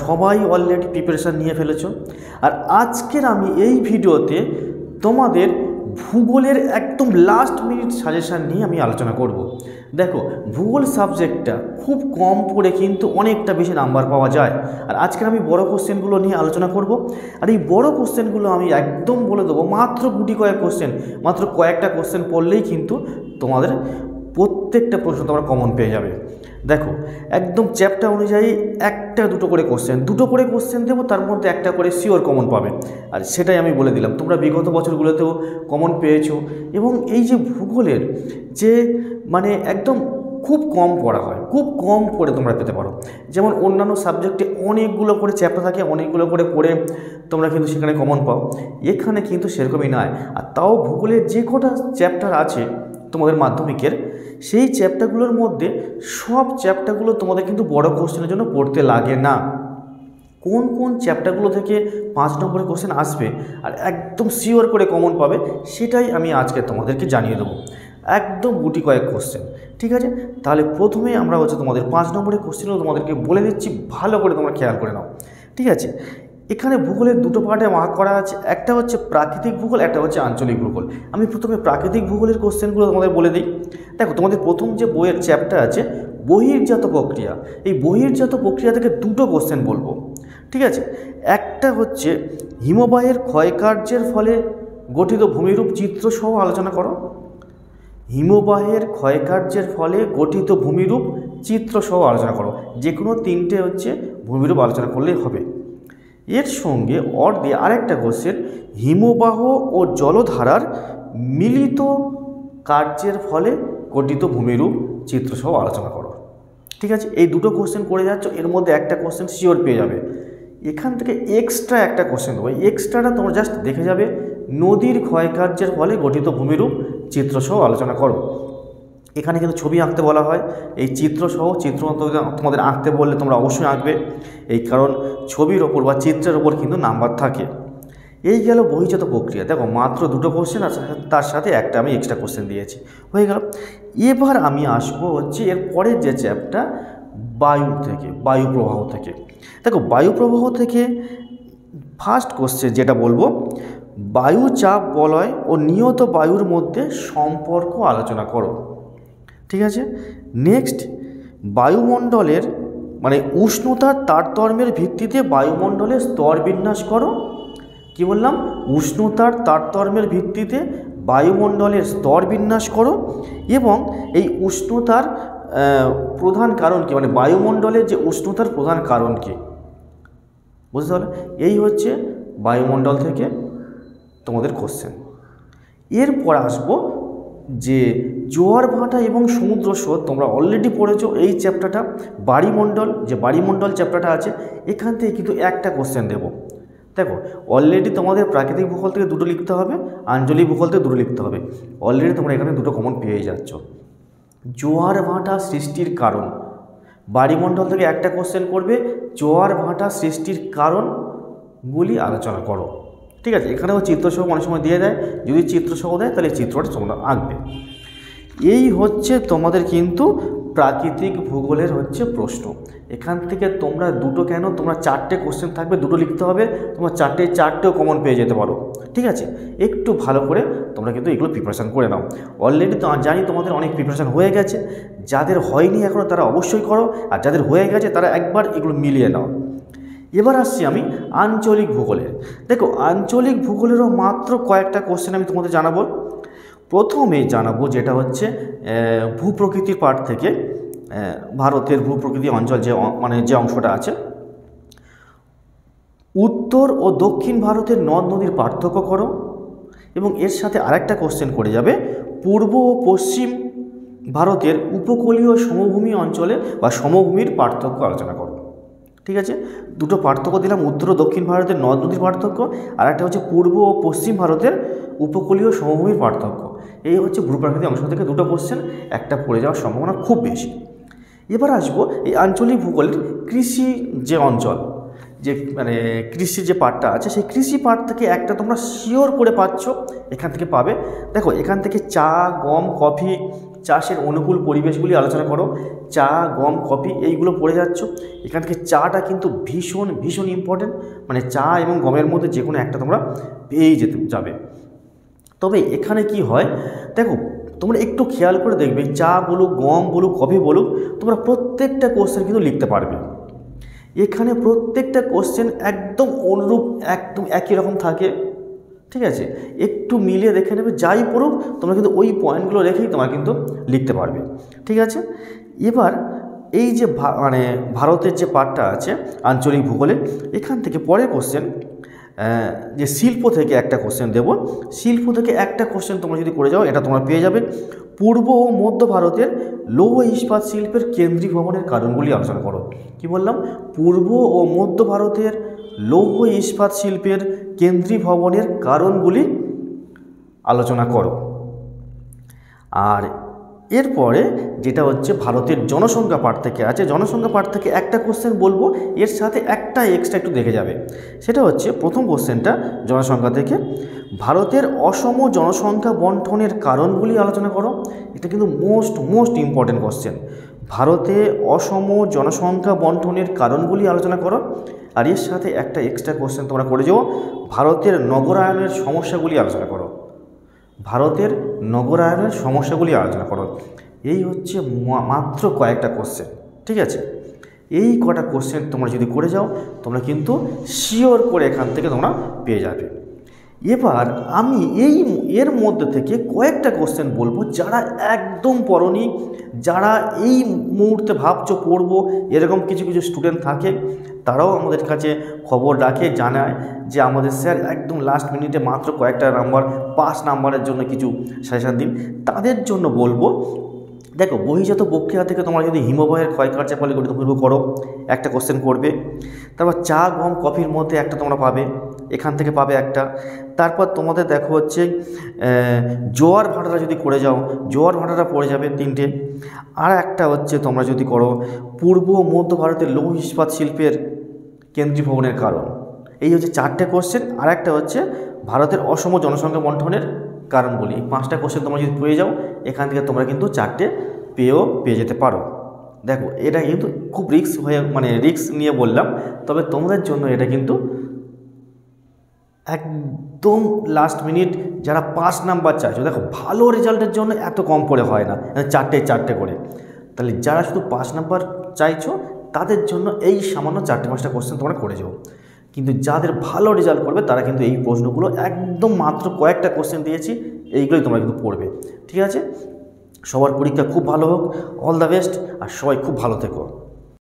সবাই already preparation নিয়ে ফেলেছো। আর আজকের আমি এই ভিডিওতে তোমাদের ভূগোলের একদম লাস্ট মিনিট সাজেশান নিয়ে আমি আলোচনা করব। দেখো, ভূগোল সাবজেক্টটা খুব কম পড়ে কিন্তু অনেকটা বেশি নাম্বার পাওয়া যায়। আর আজকের আমি বড় কোশ্চেনগুলো নিয়ে আলোচনা করব। আর এই বড় কোশ্চেনগুলো আমি একদম বলে দেবো, মাত্র গুটি কয়েক কোশ্চেন, মাত্র কয়েকটা কোশ্চেন পড়লেই কিন্তু তোমাদের প্রত্যেকটা প্রশ্ন তোমরা কমন পেয়ে যাবে। দেখো, একদম চ্যাপ্টার অনুযায়ী একটা দুটো করে কোশ্চেন দেবো, তার মধ্যে একটা করে শিওর কমন পাবে। আর সেটাই আমি বলে দিলাম, তোমরা বিগত বছরগুলোতেও কমন পেয়েছো। এবং এই যে ভূগোলের যে মানে একদম খুব কম পড়া হয়, খুব কম পড়ে তোমরা পেতে পারো। যেমন অন্যান্য সাবজেক্টে অনেকগুলো করে চ্যাপ্টার থাকে, অনেকগুলো করে পড়ে তোমরা কিন্তু সেখানে কমন পাও। এখানে কিন্তু সেরকমই নয়। আর তাও ভূগোলের যে কটা চ্যাপ্টার আছে তোমাদের মাধ্যমিকের, সেই চ্যাপ্টারগুলোর মধ্যে সব চ্যাপ্টারগুলো তোমাদের কিন্তু বড় কোশ্চেনের জন্য পড়তে লাগে না। কোন কোন চ্যাপ্টারগুলো থেকে 5 নম্বরের কোশ্চেন আসবে আর একদম শিওর করে কমন পাবে, সেটাই আমি আজকে তোমাদেরকে জানিয়ে দেবো। একদম গুটি কয়েক কোশ্চেন, ঠিক আছে? তাহলে প্রথমে আমরা তোমাদের 5 নম্বরের কোশ্চেনও তোমাদেরকে বলে দিচ্ছি, ভালো করে তোমরা খেয়াল করে নাও, ঠিক আছে? এখানে ভূগোলের দুটো পার্টে ভাগ করা আছে, একটা হচ্ছে প্রাকৃতিক ভূগোল, একটা হচ্ছে আঞ্চলিক ভূগোল। আমি প্রথমে প্রাকৃতিক ভূগোলের কোশ্চেনগুলো তোমাদের বলে দিই। দেখো, তোমাদের প্রথম যে বইয়ের চ্যাপ্টার আছে বহির্জাত প্রক্রিয়া, এই বহির্জাত প্রক্রিয়া থেকে দুটো কোশ্চেন বলবো, ঠিক আছে? একটা হচ্ছে হিমবাহের ক্ষয়কার্যের ফলে গঠিত ভূমিরূপ চিত্র সহ আলোচনা করো। হিমবাহের ক্ষয়কার্যের ফলে গঠিত ভূমিরূপ চিত্র সহ আলোচনা করো। যে কোনো তিনটে হচ্ছে ভূমিরূপ আলোচনা করলেই হবে। এর সঙ্গে অর দিয়ে আরেকটা কোশ্চেন, হিমবাহ ও জলধারার মিলিত কার্যের ফলে গঠিত ভূমিরূপ চিত্রসহ আলোচনা করো, ঠিক আছে? এই দুটো কোশ্চেন করে যাচ্ছ, এর মধ্যে একটা কোশ্চেন শিওর পেয়ে যাবে। এখান থেকে এক্সট্রা একটা কোশ্চেন দেবো, এক্সট্রাটা তোমরা জাস্ট দেখে যাবে, নদীর ক্ষয়কার্যের ফলে গঠিত ভূমিরূপ চিত্রসহ আলোচনা করো। এখানে কিন্তু ছবি আঁকতে বলা হয়, এই চিত্রসহ চিত্র তোমাদের আঁকতে বললে তোমরা অবশ্যই আঁকবে, এই কারণ ছবির ওপর বা চিত্রের ওপর কিন্তু নাম্বার থাকে। এই গেল বহির্জাত প্রক্রিয়া। দেখো, মাত্র দুটো কোশ্চেন আর তার সাথে একটা আমি এক্সট্রা কোশ্চেন দিয়েছি, হয়ে গেল। এবার আমি আসবো হচ্ছে এর পরের যে চ্যাপ্টার বায়ু প্রবাহ থেকে। দেখো, বায়ু প্রবাহ থেকে ফার্স্ট কোশ্চেন যেটা বলবো, বায়ু চাপ বলয় ও নিয়ত বায়ুর মধ্যে সম্পর্ক আলোচনা করো, ঠিক আছে? নেক্সট, বায়ুমণ্ডলের মানে উষ্ণতার তারতম্যের ভিত্তিতে বায়ুমণ্ডলের স্তর বিন্যাস করো। কি বললাম? উষ্ণতার তারতম্যের ভিত্তিতে বায়ুমণ্ডলের স্তর বিন্যাস করো। এবং এই উষ্ণতার প্রধান কারণ কি, মানে বায়ুমণ্ডলের যে উষ্ণতার প্রধান কারণ কি, বুঝতে পারলে? এই হচ্ছে বায়ুমণ্ডল থেকে তোমাদের কোশ্চেন। এরপর আসবো যে জোয়ার ভাটা এবং সমুদ্র স্রোত, তোমরা অলরেডি পড়েছো এই চ্যাপ্টারটা। বাড়িমণ্ডল চ্যাপ্টারটা আছে, এখান থেকে কিন্তু একটা কোশ্চেন দেবো। দেখো, অলরেডি তোমাদের প্রাকৃতিক ভূগোল থেকে দুটো লিখতে হবে, আঞ্চলিক ভূগোল থেকে দুটো লিখতে হবে। অলরেডি তোমরা এখানে দুটো কমন পেয়ে যাচ্ছ। জোয়ার ভাটা সৃষ্টির কারণ, বাড়িমণ্ডল থেকে একটা কোশ্চেন করবে, জোয়ার ভাটা সৃষ্টির কারণগুলি আলোচনা করো, ঠিক আছে? এখানেও চিত্রসহ অনেক সময় দিয়ে দেয়, যদি চিত্রসহ দেয় তাহলে চিত্রটা তোমরা আঁকবে। এই হচ্ছে তোমাদের কিন্তু প্রাকৃতিক ভূগোলের হচ্ছে প্রশ্ন। এখান থেকে তোমরা দুটো কেন, তোমরা 4টে কোশ্চেন থাকবে, দুটো লিখতে হবে, তোমরা চারটেও কমন পেয়ে যেতে পারো, ঠিক আছে? একটু ভালো করে তোমরা কিন্তু এগুলো প্রিপারেশান করে নাও। অলরেডি তো জানি তোমাদের অনেক প্রিপারেশান হয়ে গেছে, যাদের হয়নি এখনও তারা অবশ্যই করো, আর যাদের হয়ে গেছে তারা একবার এগুলো মিলিয়ে নাও। এবার আসছি আমি আঞ্চলিক ভূগোলের। দেখো, আঞ্চলিক ভূগোলেরও মাত্র কয়েকটা কোশ্চেন আমি তোমাদের জানাবো। প্রথমে জানাবো যেটা হচ্ছে ভূপ্রকৃতির পার্ট থেকে, ভারতের ভূপ্রকৃতি অঞ্চল যে অংশটা আছে, উত্তর ও দক্ষিণ ভারতের নদ নদীর পার্থক্য করো। এবং এর সাথে আরেকটা কোশ্চেন করে যাবে, পূর্ব ও পশ্চিম ভারতের উপকূলীয় সমভূমি অঞ্চলে বা সমভূমির পার্থক্য আলোচনা করো, ঠিক আছে? দুটো পার্থক্য দিলাম, উত্তর ও দক্ষিণ ভারতের নদ নদীর পার্থক্য, আর একটা হচ্ছে পূর্ব ও পশ্চিম ভারতের উপকূলীয় সমভূমির পার্থক্য। এই হচ্ছে ভূপ্রাকৃতিক অংশ থেকে দুটো কোশ্চেন, একটা পড়ে যাওয়ার সম্ভাবনা খুব বেশি। এবার আসবো এই আঞ্চলিক ভূগোলের কৃষি যে অঞ্চল, যে মানে কৃষির যে পার্টটা আছে, সেই কৃষি পার্ট থেকে একটা তোমরা শিওর করে পাচ্ছ, এখান থেকে পাবে। দেখো, এখান থেকে চা, গম, কফি, চাষের অনুকূল পরিবেশগুলি আলোচনা করো। চা, গম, কফি এইগুলো পড়ে যাচ্ছ। এখান থেকে চাটা কিন্তু ভীষণ ভীষণ ইম্পর্টেন্ট, মানে চা এবং গমের মধ্যে যে কোনো একটা তোমরা পেয়েই যাবে। তবে এখানে কি হয় দেখো, তোমরা একটু খেয়াল করে দেখবে, চা বলুক, গম বলুক, কফি বলুক, তোমরা প্রত্যেকটা কোশ্চেন কিন্তু লিখতে পারবে। এখানে প্রত্যেকটা কোশ্চেন একদম অনুরূপ, একদম একই রকম থাকে, ঠিক আছে? একটু মিলিয়ে দেখে নেবে, যাই পড়ুক তোমরা কিন্তু ওই পয়েন্টগুলো রেখেই তোমরা কিন্তু লিখতে পারবে, ঠিক আছে? এবার এই যে মানে ভারতের যে পার্টটা আছে আঞ্চলিক ভূগোলে, এখান থেকে পরের কোশ্চেন যে শিল্প থেকে একটা কোশ্চেন দেব। শিল্প থেকে একটা কোশ্চেন তোমরা যদি করে যাও, এটা তোমরা পেয়ে যাবে। পূর্ব ও মধ্য ভারতের লৌহ ইস্পাত শিল্পের কেন্দ্রীভবনের কারণগুলি আলোচনা করো। কি বললাম? পূর্ব ও মধ্য ভারতের লৌহ ইস্পাত শিল্পের কেন্দ্রীভবনের কারণগুলি আলোচনা করো। আর এরপরে যেটা হচ্ছে ভারতের জনসংখ্যা পাঠ থেকে আছে, জনসংখ্যা পাঠ থেকে একটা কোশ্চেন বলবো, এর সাথে একটা এক্সট্রা একটু দেখে যাবে। সেটা হচ্ছে প্রথম কোশ্চেনটা জনসংখ্যা থেকে, ভারতের অসম জনসংখ্যা বণ্টনের কারণগুলি আলোচনা করো। এটা কিন্তু মোস্ট ইম্পর্টেন্ট কোশ্চেন। ভারতে অসম জনসংখ্যা বণ্টনের কারণগুলি আলোচনা করো। আর এর সাথে একটা এক্সট্রা কোশ্চেন তোমরা করে যাও, ভারতের নগরায়নের সমস্যাগুলি আলোচনা করো। ভারতের নগরায়নের সমস্যাগুলি আলোচনা করো। এই হচ্ছে মাত্র কয়েকটা কোশ্চেন, ঠিক আছে? এই কটা কোশ্চেন তোমরা যদি করে যাও, তোমরা কিন্তু শিওর করে এখান থেকে তোমরা পেয়ে যাবে। এবার আমি এর মধ্যে থেকে কয়েকটা কোশ্চেন বলবো, যারা একদম পড়োনি, যারা এই মুহূর্তে ভাবছো পড়বো, এরকম কিছু কিছু স্টুডেন্ট থাকে, তারাও আমাদের কাছে খবর রাখে, জানায় যে আমাদের স্যার একদম লাস্ট মিনিটে মাত্র কয়েকটা নাম্বার, 5 নাম্বারের জন্য কিছু সাজেশান দিন। তাদের জন্য বলবো, দেখো বহিজাত প্রক্রিয়া থেকে তোমরা যদি হিমবাহের ক্ষয়কার্যের ফলে গঠিত ভূমিরূপ করো, একটা কোশ্চেন করবে। তারপর চা, গম, কফির মধ্যে একটা তোমরা পাবে, এখান থেকে পাবে একটা। তারপর তোমাদের দেখো হচ্ছে জোয়ার ভাটারা যদি করে যাও, জোয়ার ভাটারা পড়ে যাবে 3টে। আর একটা হচ্ছে তোমরা যদি করো পূর্ব ও মধ্য ভারতের লৌহ ইস্পাত শিল্পের কেন্দ্রীভবনের কারণ। এই হচ্ছে 4টে কোশ্চেন। আর একটা হচ্ছে ভারতের অসম জনসংখ্যা বণ্টনের কারণগুলি। 5টা কোশ্চেন তোমরা যদি পেয়ে যাও, এখান থেকে তোমরা কিন্তু 4টে পেয়ে যেতে পারো। দেখো এটা কিন্তু খুব রিস্ক নিয়ে বললাম, তবে তোমাদের জন্য এটা কিন্তু একদম লাস্ট মিনিট। যারা 5 নাম্বার চাইছো, দেখো ভালো রেজাল্টের জন্য এত কম পড়ে হয় না, 4টে করে। তাহলে যারা শুধু 5 নাম্বার চাইছো, তাদের জন্য এই সামান্য 4-5টা কোশ্চেন তোমরা করে যাও। কিন্তু যাদের ভালো রেজাল্ট করবে, তারা কিন্তু এই প্রশ্নগুলো একদম মাত্র কয়েকটা কোশ্চেন দিয়েছি, এইগুলোই তোমরা কিন্তু পড়বে, ঠিক আছে? সবার পরীক্ষা খুব ভালো হোক, অল দ্য বেস্ট, আর সবাই খুব ভালো থেকো।